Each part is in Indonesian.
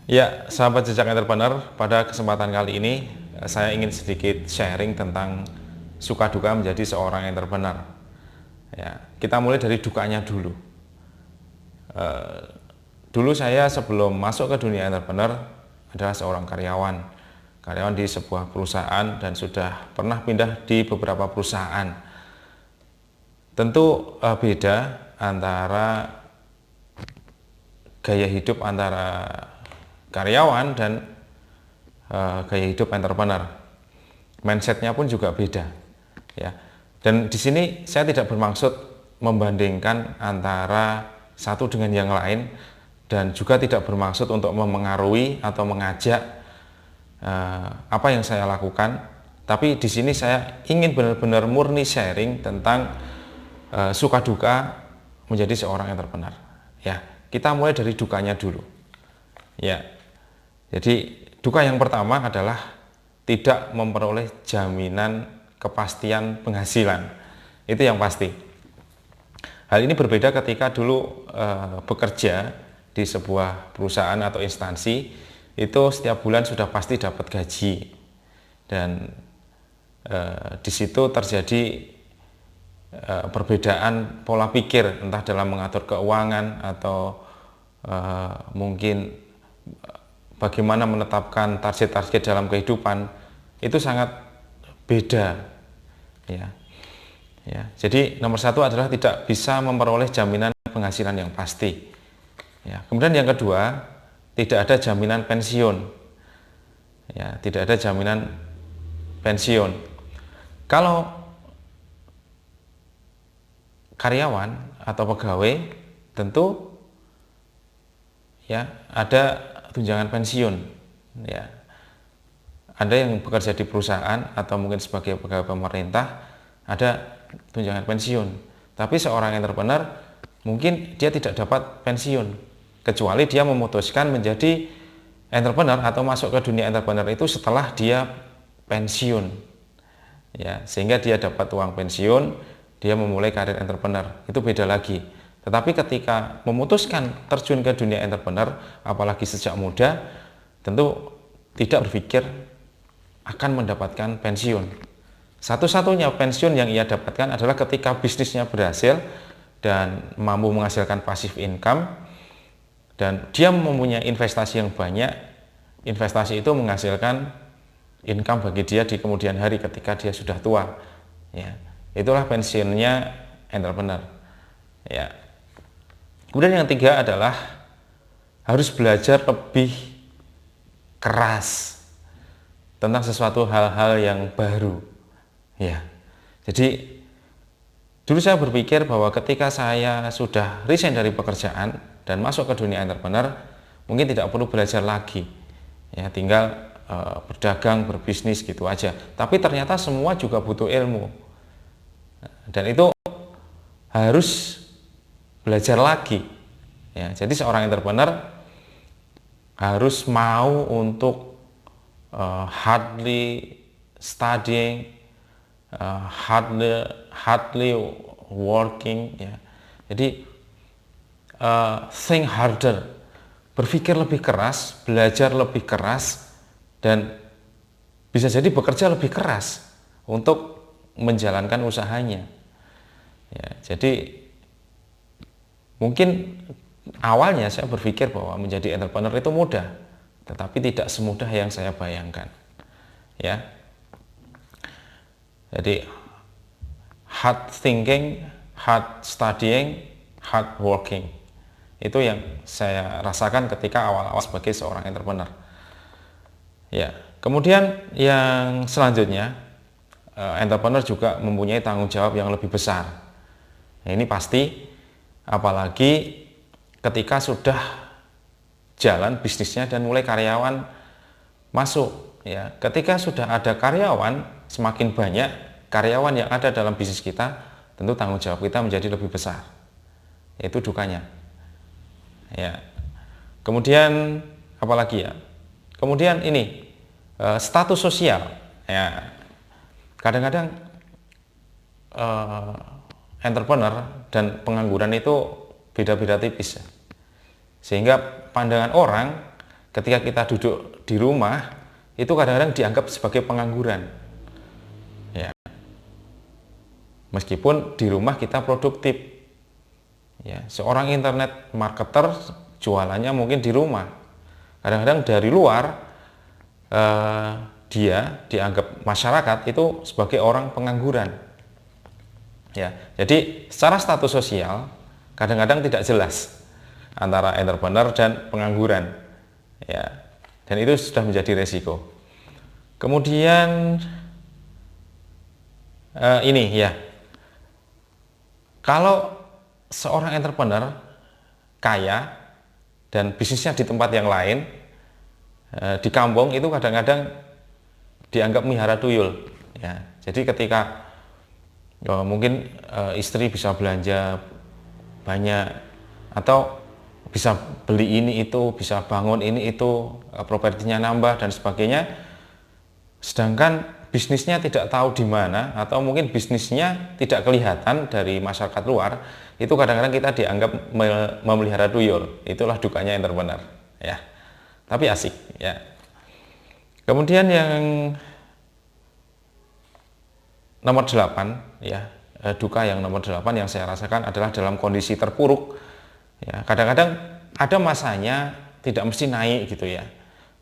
Ya, sahabat jejak entrepreneur, pada kesempatan kali ini saya ingin sedikit sharing tentang suka duka menjadi seorang entrepreneur. Ya, kita mulai dari dukanya dulu. Dulu saya sebelum masuk ke dunia entrepreneur adalah seorang karyawan di sebuah perusahaan dan sudah pernah pindah di beberapa perusahaan. Tentu beda antara gaya hidup antara karyawan dan gaya hidup entrepreneur. Mindsetnya pun juga beda, ya. Dan di sini saya tidak bermaksud membandingkan antara satu dengan yang lain, dan juga tidak bermaksud untuk memengaruhi atau mengajak apa yang saya lakukan. Tapi di sini saya ingin benar-benar murni sharing tentang suka duka menjadi seorang entrepreneur. Ya, kita mulai dari dukanya dulu. Ya, jadi duka yang pertama adalah tidak memperoleh jaminan kepastian penghasilan. Itu yang pasti. Hal ini berbeda ketika dulu bekerja di sebuah perusahaan atau instansi, itu setiap bulan sudah pasti dapat gaji, dan di situ terjadi perbedaan pola pikir, entah dalam mengatur keuangan atau mungkin bagaimana menetapkan target-target dalam kehidupan. Itu sangat beda, ya. Jadi nomor satu adalah tidak bisa memperoleh jaminan penghasilan yang pasti, ya. Kemudian yang kedua, tidak ada jaminan pensiun, ya, tidak ada jaminan pensiun. Kalau karyawan atau pegawai, tentu ya ada tunjangan pensiun, ya. Ada yang bekerja di perusahaan atau mungkin sebagai pegawai pemerintah, ada tunjangan pensiun. Tapi seorang entrepreneur mungkin dia tidak dapat pensiun, kecuali dia memutuskan menjadi entrepreneur atau masuk ke dunia entrepreneur itu setelah dia pensiun, ya, sehingga dia dapat uang pensiun, dia memulai karir entrepreneur. Itu beda lagi. Tetapi ketika memutuskan terjun ke dunia entrepreneur, apalagi sejak muda, tentu tidak berpikir akan mendapatkan pensiun. Satu-satunya pensiun yang ia dapatkan adalah ketika bisnisnya berhasil dan mampu menghasilkan passive income, dan dia mempunyai investasi yang banyak. Investasi itu menghasilkan income bagi dia di kemudian hari ketika dia sudah tua, ya. Itulah pensiunnya entrepreneur, ya. Kemudian yang ketiga adalah harus belajar lebih keras tentang sesuatu hal-hal yang baru, ya. Jadi dulu saya berpikir bahwa ketika saya sudah resign dari pekerjaan dan masuk ke dunia entrepreneur, mungkin tidak perlu belajar lagi, ya, tinggal berdagang, berbisnis gitu aja. Tapi ternyata semua juga butuh ilmu, dan itu harus belajar lagi, ya. Jadi seorang entrepreneur harus mau untuk hardly studying, hardly working, ya. Jadi think harder, berpikir lebih keras, belajar lebih keras, dan bisa jadi bekerja lebih keras untuk menjalankan usahanya, ya. Jadi mungkin awalnya saya berpikir bahwa menjadi entrepreneur itu mudah, tetapi tidak semudah yang saya bayangkan, ya. Jadi hard thinking, hard studying, hard working, itu yang saya rasakan ketika awal-awal sebagai seorang entrepreneur, ya. Kemudian yang selanjutnya, entrepreneur juga mempunyai tanggung jawab yang lebih besar. Nah, ini pasti, apalagi ketika sudah jalan bisnisnya dan mulai karyawan masuk, ya. Ketika sudah ada karyawan, semakin banyak karyawan yang ada dalam bisnis kita, tentu tanggung jawab kita menjadi lebih besar. Itu dukanya, ya. Kemudian apalagi, ya? Kemudian ini status sosial, ya. Kadang-kadang entrepreneur dan pengangguran itu beda-beda tipis, ya. Sehingga pandangan orang ketika kita duduk di rumah itu kadang-kadang dianggap sebagai pengangguran. Ya. Meskipun di rumah kita produktif. Ya, seorang internet marketer jualannya mungkin di rumah. Kadang-kadang dari luar dia dianggap masyarakat itu sebagai orang pengangguran. Ya, jadi secara status sosial kadang-kadang tidak jelas antara entrepreneur dan pengangguran. Ya, dan itu sudah menjadi resiko. Kemudian ini ya, kalau seorang entrepreneur kaya dan bisnisnya di tempat yang lain, di kampung itu kadang-kadang dianggap mihara tuyul. Ya, jadi ketika mungkin istri bisa belanja banyak atau bisa beli ini itu, bisa bangun ini itu, propertinya nambah dan sebagainya, sedangkan bisnisnya tidak tahu di mana atau mungkin bisnisnya tidak kelihatan dari masyarakat luar, itu kadang-kadang kita dianggap memelihara tuyul. Itulah dukanya entrepreneur, ya. Tapi asik, ya. Kemudian yang nomor 8, ya, duka yang nomor 8 yang saya rasakan adalah dalam kondisi terpuruk. Ya, kadang-kadang ada masanya tidak mesti naik gitu ya.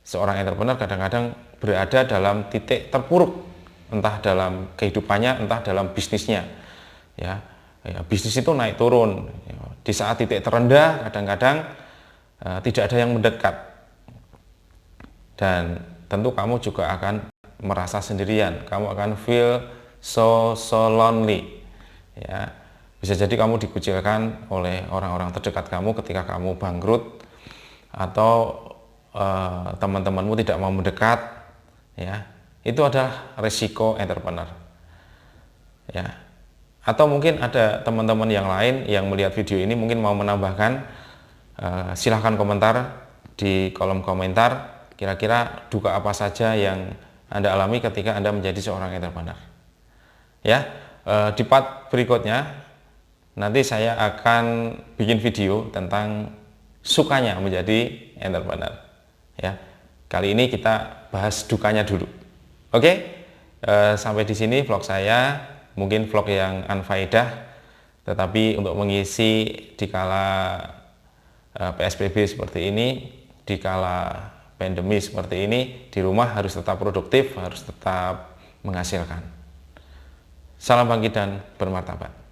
Seorang entrepreneur kadang-kadang berada dalam titik terpuruk, entah dalam kehidupannya, entah dalam bisnisnya. Ya, bisnis itu naik turun. Di saat titik terendah, kadang-kadang tidak ada yang mendekat. Dan tentu kamu juga akan merasa sendirian. Kamu akan feel so lonely. Ya, bisa jadi kamu dikucilkan oleh orang-orang terdekat kamu ketika kamu bangkrut, atau teman-temanmu tidak mau mendekat, ya. Itu adalah resiko entrepreneur, ya. Atau mungkin ada teman-teman yang lain yang melihat video ini mungkin mau menambahkan, silahkan komentar di kolom komentar, kira-kira duka apa saja yang Anda alami ketika Anda menjadi seorang entrepreneur. Ya, di part berikutnya nanti saya akan bikin video tentang sukanya menjadi entrepreneur. Ya, kali ini kita bahas dukanya dulu. Oke, sampai di sini vlog saya, mungkin vlog yang unfaedah, tetapi untuk mengisi di kala PSBB seperti ini, di kala pandemi seperti ini, di rumah harus tetap produktif, harus tetap menghasilkan. Salam bangkit dan bermartabat.